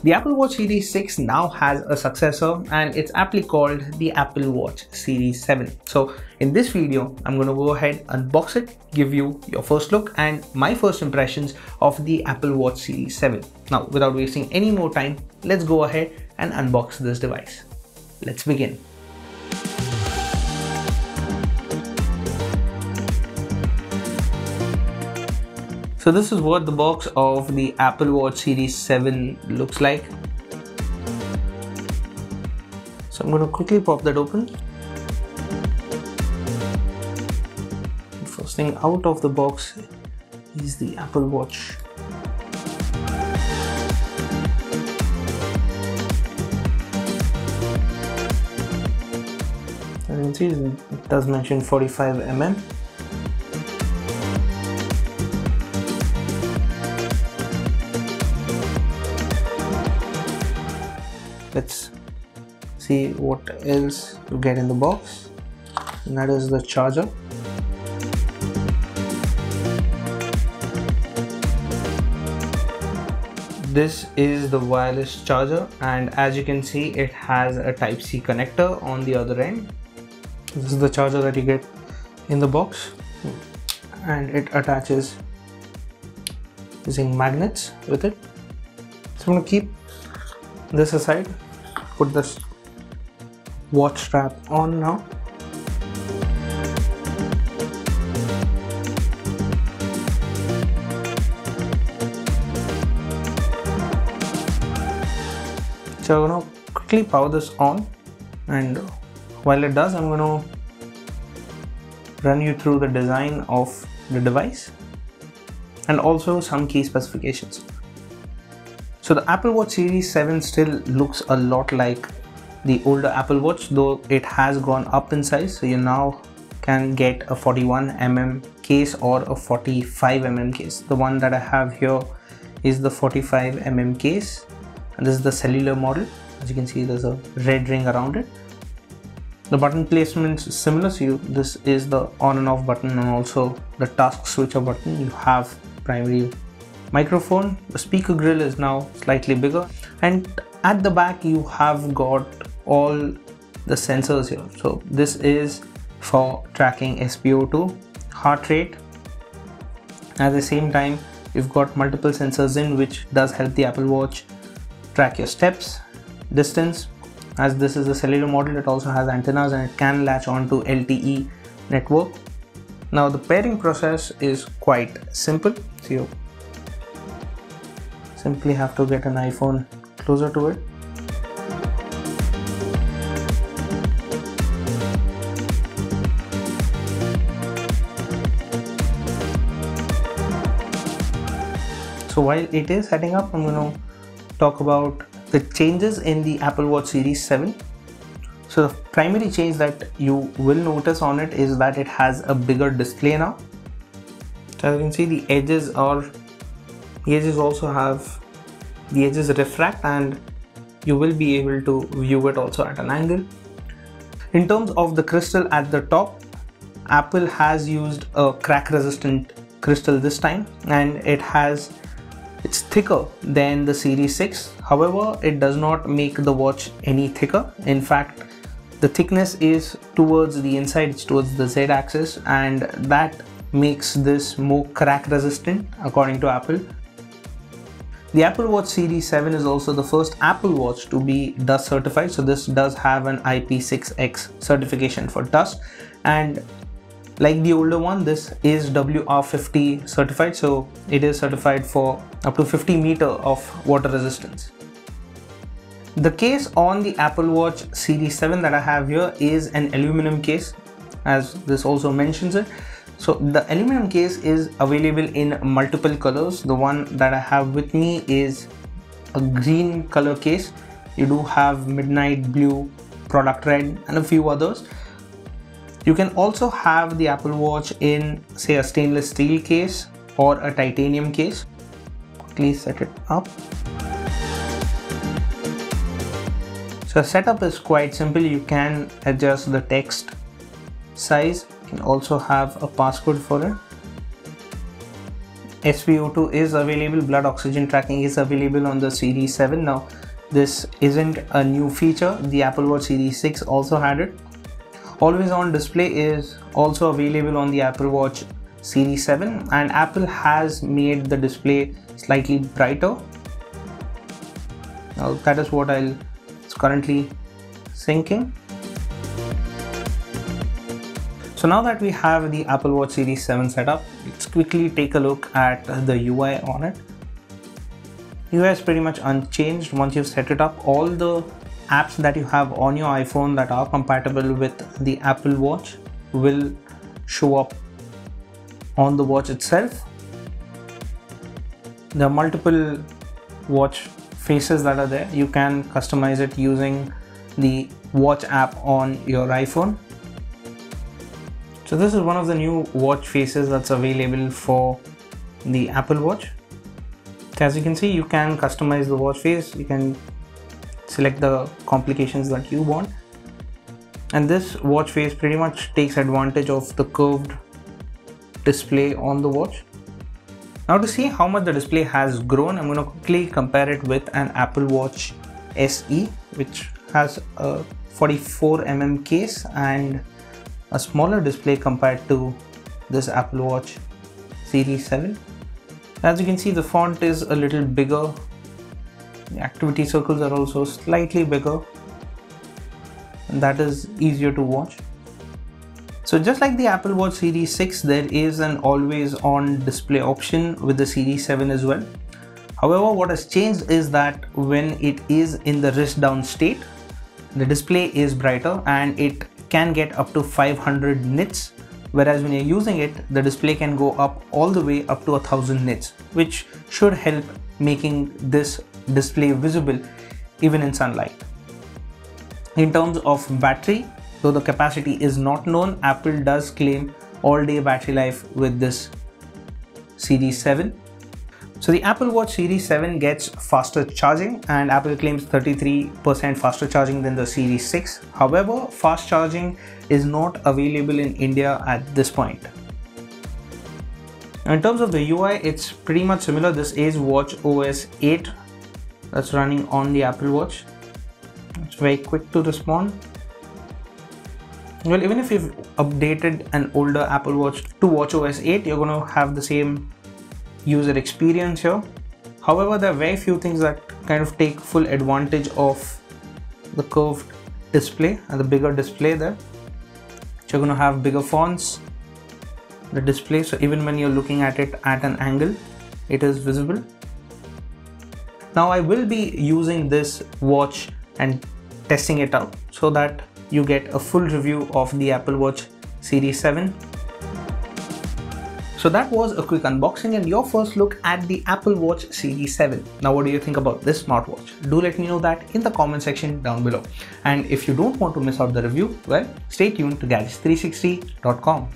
The Apple Watch Series 6 now has a successor, and it's aptly called the Apple Watch Series 7. So in this video, I'm going to go ahead, unbox it, give you your first look and my first impressions of the Apple Watch Series 7. Now, without wasting any more time, let's go ahead and unbox this device. Let's begin. So this is what the box of the Apple Watch Series 7 looks like. So I'm going to quickly pop that open. First thing out of the box is the Apple Watch. As you can see, it does mention 45mm. Let's see what else you get in the box, and that is the charger. This is the wireless charger, and as you can see, it has a Type-C connector on the other end. This is the charger that you get in the box, and it attaches using magnets with it. So I'm going to keep this aside, put this watch strap on now. So I'm going to quickly power this on, and while it does, I'm going to run you through the design of the device and also some key specifications. So the Apple Watch Series 7 still looks a lot like the older Apple Watch, though it has gone up in size. So you now can get a 41mm case or a 45mm case. The one that I have here is the 45mm case, and this is the cellular model. As you can see, there's a red ring around it. The button placement is similar, so this is the on and off button and also the task switcher button. You have primary microphone. The speaker grill is now slightly bigger, and at the back you have got all the sensors here. So this is for tracking SpO2, heart rate. At the same time, you've got multiple sensors in, which does help the Apple Watch track your steps, distance. As this is a cellular model, it also has antennas and it can latch onto LTE network. Now the pairing process is quite simple. So you simply have to get an iPhone closer to it. So while it is setting up, I'm going to talk about the changes in the Apple Watch Series 7. So the primary change that you will notice on it is that it has a bigger display now. So as you can see, the edges also have the edges refract, and you will be able to view it also at an angle. In terms of the crystal at the top, Apple has used a crack resistant crystal this time, and it's thicker than the Series 6. However, it does not make the watch any thicker. In fact, the thickness is towards the inside, it's towards the Z axis, and that makes this more crack resistant according to Apple. The Apple Watch Series 7 is also the first Apple Watch to be dust certified. So this does have an IP6X certification for dust, and like the older one, this is WR50 certified, so it is certified for up to 50 meters of water resistance. The case on the Apple Watch Series 7 that I have here is an aluminum case, as this also mentions it. So the aluminum case is available in multiple colors. The one that I have with me is a green color case. You do have midnight blue, product red, and a few others. You can also have the Apple Watch in, say, a stainless steel case or a titanium case. Quickly set it up. So the setup is quite simple. You can adjust the text size. You can also have a passcode for it. SpO2 is available, blood oxygen tracking is available on the Series 7. Now, this isn't a new feature. The Apple Watch Series 6 also had it. Always on display is also available on the Apple Watch Series 7, and Apple has made the display slightly brighter. Now that is what it's currently syncing. So now that we have the Apple Watch Series 7 set up, let's quickly take a look at the UI on it. UI is pretty much unchanged. Once you've set it up, all the apps that you have on your iPhone that are compatible with the Apple Watch will show up on the watch itself. There are multiple watch faces that are there. You can customize it using the watch app on your iPhone. So this is one of the new watch faces that's available for the Apple Watch. As you can see, you can customize the watch face. You can select the complications that you want, and this watch face pretty much takes advantage of the curved display on the watch. Now, to see how much the display has grown, I'm going to quickly compare it with an Apple Watch SE, which has a 44mm case and a smaller display compared to this Apple Watch Series 7. As you can see, the font is a little bigger. The activity circles are also slightly bigger, and that is easier to watch. So just like the Apple Watch Series 6, there is an always on display option with the Series 7 as well. However, what has changed is that when it is in the wrist down state, the display is brighter and it can get up to 500 nits, whereas when you're using it, the display can go up all the way up to 1000 nits, which should help making this display visible even in sunlight. In terms of battery, though the capacity is not known, Apple does claim all-day battery life with this Series 7. So the Apple Watch Series 7 gets faster charging, and Apple claims 33% faster charging than the Series 6. However, fast charging is not available in India at this point. In terms of the UI, it's pretty much similar. This is Watch OS 8 that's running on the Apple Watch. It's very quick to respond. Well, even if you've updated an older Apple Watch to Watch OS 8, you're going to have the same user experience here. However, there are very few things that kind of take full advantage of the curved display and the bigger display there. So you're going to have bigger fonts, the display, so even when you're looking at it at an angle, it is visible. Now I will be using this watch and testing it out so that you get a full review of the Apple Watch Series 7. So that was a quick unboxing and your first look at the Apple Watch Series 7. Now what do you think about this smartwatch? Do let me know that in the comment section down below. And if you don't want to miss out the review, well, stay tuned to gadgets360.com.